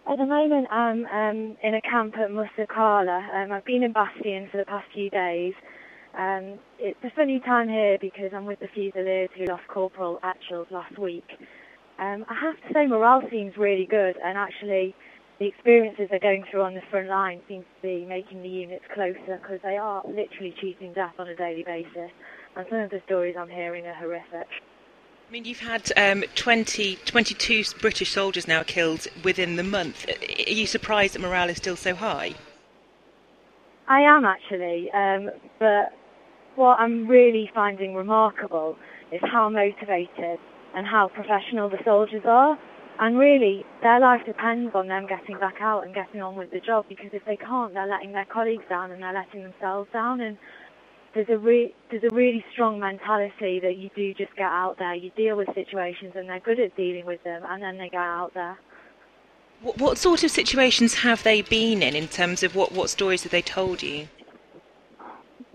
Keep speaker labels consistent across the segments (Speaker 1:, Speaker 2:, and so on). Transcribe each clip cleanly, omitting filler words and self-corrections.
Speaker 1: At the moment, I'm in a camp at Musakala. I've been in Bastion for the past few days. It's a funny time here because I'm with the Fusiliers who lost Corporal Atchels last week. I have to say morale seems really good, and actually the experiences they're going through on the front line seems to be making the units closer, because they are literally choosing death on a daily basis, and some of the stories I'm hearing are horrific.
Speaker 2: I mean, you've had 22 British soldiers now killed within the month. Are you surprised that morale is still so high?
Speaker 1: I am actually, but what I'm really finding remarkable is how motivated and how professional the soldiers are. And really, their life depends on them getting back out and getting on with the job, because if they can't, they're letting their colleagues down and they're letting themselves down. And there's a really strong mentality that you do just get out there, you deal with situations, and they're good at dealing with them, and then they get out there.
Speaker 2: What sort of situations have they been in terms of what stories have they told you?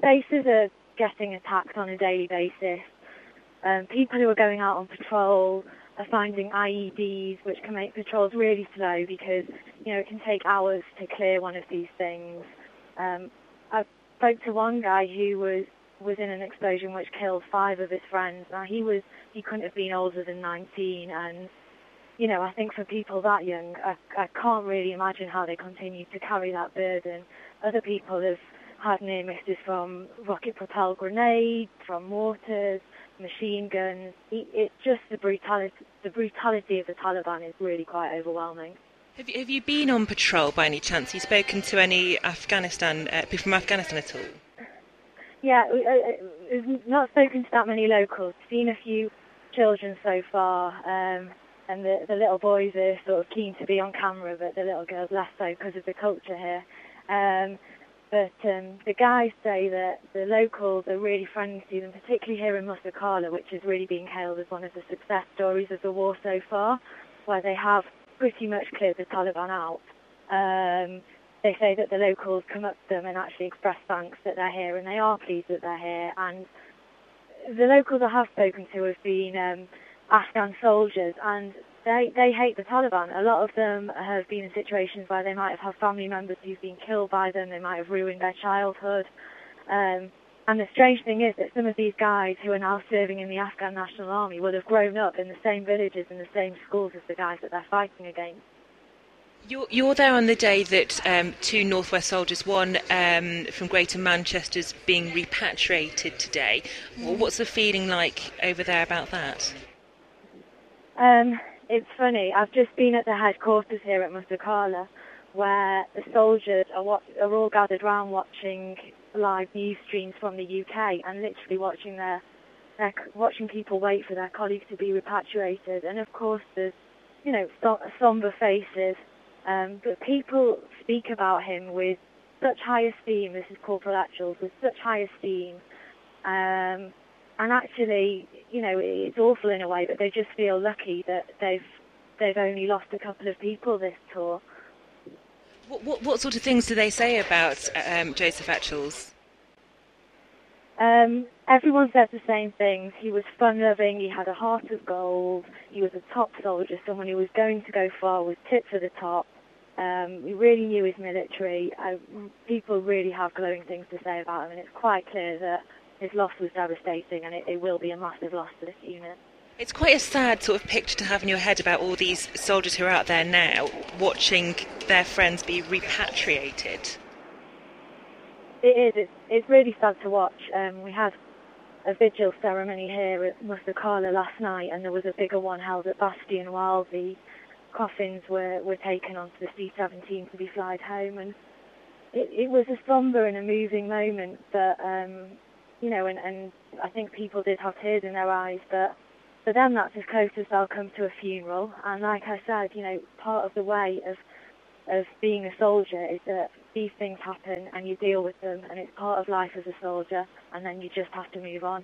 Speaker 1: Bases are getting attacked on a daily basis. People who are going out on patrol are finding IEDs, which can make patrols really slow because, it can take hours to clear one of these things. I spoke to one guy who was in an explosion which killed 5 of his friends. Now, he couldn't have been older than 19, and, I think for people that young, I can't really imagine how they continue to carry that burden. Other people have had near misses from rocket-propelled grenades, from mortars, machine guns. It's just the brutality of the Taliban is really quite overwhelming.
Speaker 2: Have you been on patrol by any chance? Have you spoken to any people from Afghanistan at all?
Speaker 1: Yeah, we've not spoken to that many locals. Seen a few children so far, and the little boys are sort of keen to be on camera, but the little girls less so because of the culture here. But the guys say that the locals are really friendly to them, particularly here in Musakala, which is really being hailed as one of the success stories of the war so far, where they have pretty much cleared the Taliban out. They say that the locals come up to them and actually express thanks that they're here, and they are pleased that they're here. And the locals I have spoken to have been Afghan soldiers, and they hate the Taliban. A lot of them have been in situations where they might have had family members who've been killed by them. They might have ruined their childhood. And the strange thing is that some of these guys who are now serving in the Afghan National Army will have grown up in the same villages and the same schools as the guys that they're fighting against.
Speaker 2: You're there on the day that 2 Northwest soldiers, one from Greater Manchester's being repatriated today. What's the feeling like over there about that?
Speaker 1: It's funny. I've just been at the headquarters here at Musakala, where the soldiers are all gathered around watching live news streams from the UK and literally watching people wait for their colleagues to be repatriated. And of course, there's somber faces, but people speak about him with such high esteem. This is Corporal Atchels, with such high esteem. And actually, it's awful in a way, but they just feel lucky that they've only lost a couple of people this tour.
Speaker 2: What sort of things do they say about Joseph Atchels?
Speaker 1: Everyone says the same things. He was fun-loving, he had a heart of gold, he was a top soldier, someone who was going to go far, was tipped to the top. We really knew his military. People really have glowing things to say about him, and it's quite clear that his loss was devastating, and it will be a massive loss to this unit.
Speaker 2: It's quite a sad sort of picture to have in your head about all these soldiers who are out there now watching their friends be repatriated.
Speaker 1: It is. It's really sad to watch. We had a vigil ceremony here at Musakala last night, and there was a bigger one held at Bastion while the coffins were taken onto the C-17 to be flied home. And it was a somber and a moving moment, but and I think people did have tears in their eyes, but for them that's as close as they'll come to a funeral. And like I said, part of the way of being a soldier is that these things happen and you deal with them, and it's part of life as a soldier, and then you just have to move on.